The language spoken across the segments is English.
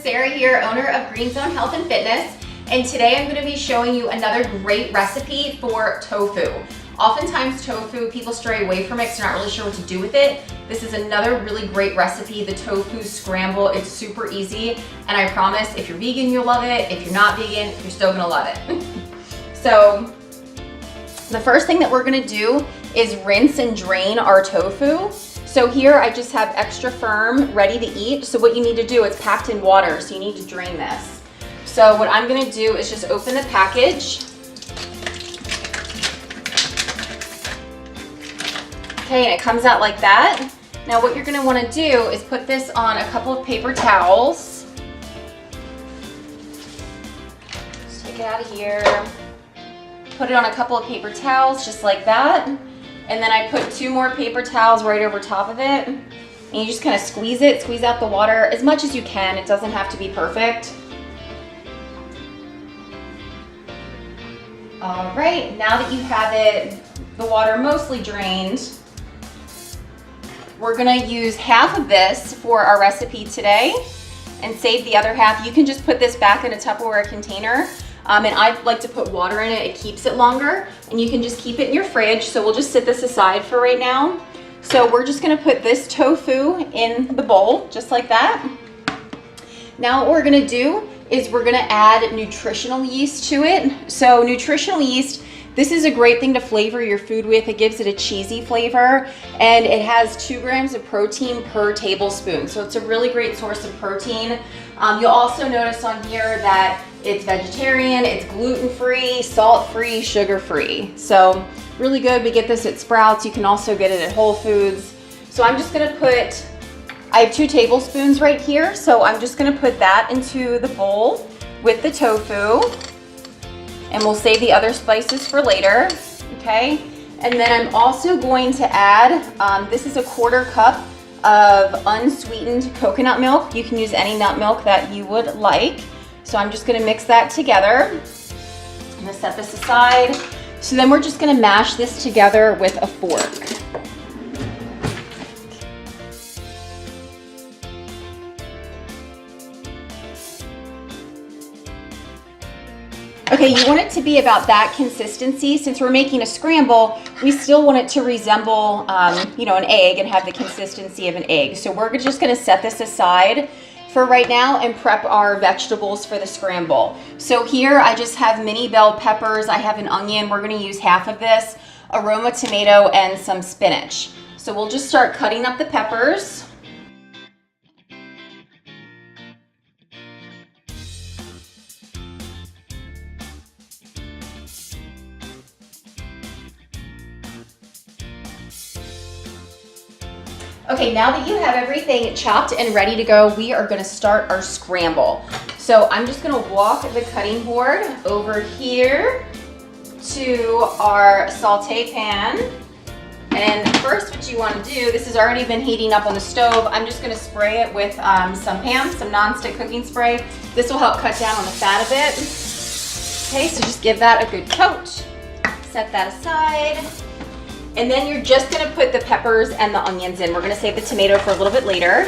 Sarah here, owner of Green Zone Health and Fitness, and today I'm going to be showing you another great recipe for tofu. Oftentimes tofu, people stray away from it because they're not really sure what to do with it. This is another really great recipe, the tofu scramble. It's super easy, and I promise if you're vegan, you'll love it. If you're not vegan, you're still gonna love it. So the first thing that we're gonna do is rinse and drain our tofu. So here I just have extra firm, ready to eat. So what you need to do, it's packed in water, so you need to drain this. So what I'm gonna do is just open the package. Okay, and it comes out like that. Now what you're gonna wanna do is put this on a couple of paper towels. Just take it out of here. Put it on a couple of paper towels, just like that. And then I put 2 more paper towels right over top of it. And you just kind of squeeze it, squeeze out the water as much as you can. It doesn't have to be perfect. All right, now that you have it, the water mostly drained, we're gonna use half of this for our recipe today and save the other half. You can just put this back in a Tupperware container. And I like to put water in it, it keeps it longer, and you can just keep it in your fridge. So we'll just set this aside for right now. So we're just gonna put this tofu in the bowl, just like that. Now what we're gonna do is we're gonna add nutritional yeast to it. So nutritional yeast, this is a great thing to flavor your food with. It gives it a cheesy flavor, and it has 2 grams of protein per tablespoon. So it's a really great source of protein. You'll also notice on here that it's vegetarian, it's gluten-free, salt-free, sugar-free. So really good. We get this at Sprouts. You can also get it at Whole Foods. So I'm just gonna put, I have 2 tablespoons right here. So I'm just gonna put that into the bowl with the tofu, and we'll save the other spices for later, okay? And then I'm also going to add, this is a 1/4 cup of unsweetened coconut milk. You can use any nut milk that you would like. So I'm just gonna mix that together. I'm gonna set this aside. So then we're just gonna mash this together with a fork. Okay, you want it to be about that consistency. Since we're making a scramble, we still want it to resemble, you know, an egg and have the consistency of an egg. So we're just gonna set this aside for right now and prep our vegetables for the scramble. So here I just have mini bell peppers, I have an onion, we're gonna use half of this, a Roma tomato, and some spinach. So we'll just start cutting up the peppers. Okay, now that you have everything chopped and ready to go, we are gonna start our scramble. So I'm just gonna walk the cutting board over here to our saute pan. And first what you wanna do, this has already been heating up on the stove, I'm just gonna spray it with some PAM, some non-stick cooking spray. This will help cut down on the fat a bit. Okay, so just give that a good coat. Set that aside. And then you're just gonna put the peppers and the onions in. We're gonna save the tomato for a little bit later.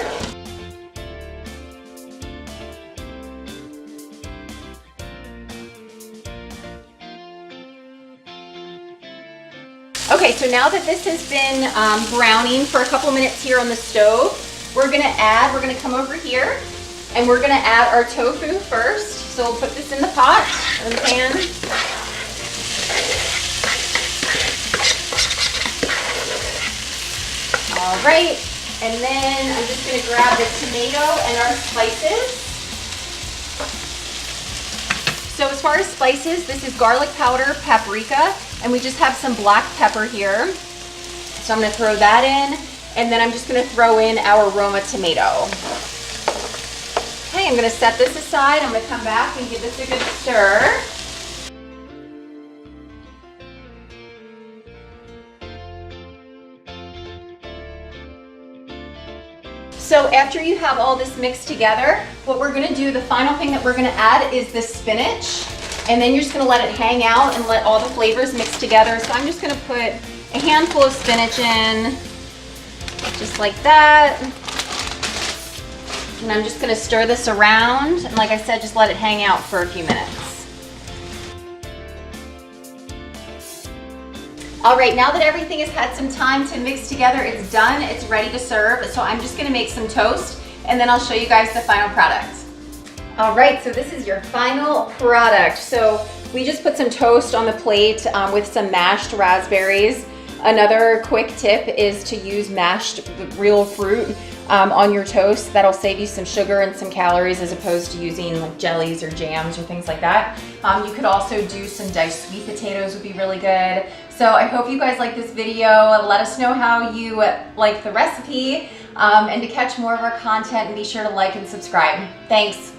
Okay, so now that this has been browning for a couple minutes here on the stove, we're gonna come over here and we're gonna add our tofu first. So we'll put this in the pot, or in the pan. All right, and then I'm just gonna grab the tomato and our spices. So as far as spices, this is garlic powder, paprika, and we just have some black pepper here. So I'm gonna throw that in, and then I'm just gonna throw in our Roma tomato. Okay, I'm gonna set this aside. I'm gonna come back and give this a good stir. So after you have all this mixed together, what we're gonna do, the final thing that we're gonna add is the spinach. And then you're just gonna let it hang out and let all the flavors mix together. So I'm just gonna put a handful of spinach in, just like that. And I'm just gonna stir this around, and like I said, just let it hang out for a few minutes. All right, now that everything has had some time to mix together, it's done, it's ready to serve. So I'm just gonna make some toast, and then I'll show you guys the final product. All right, so this is your final product. So we just put some toast on the plate with some mashed raspberries. Another quick tip is to use mashed real fruit on your toast. That'll save you some sugar and some calories as opposed to using like jellies or jams or things like that. You could also do some diced sweet potatoes, would be really good. So I hope you guys like this video. Let us know how you like the recipe, and to catch more of our content, be sure to like and subscribe. Thanks.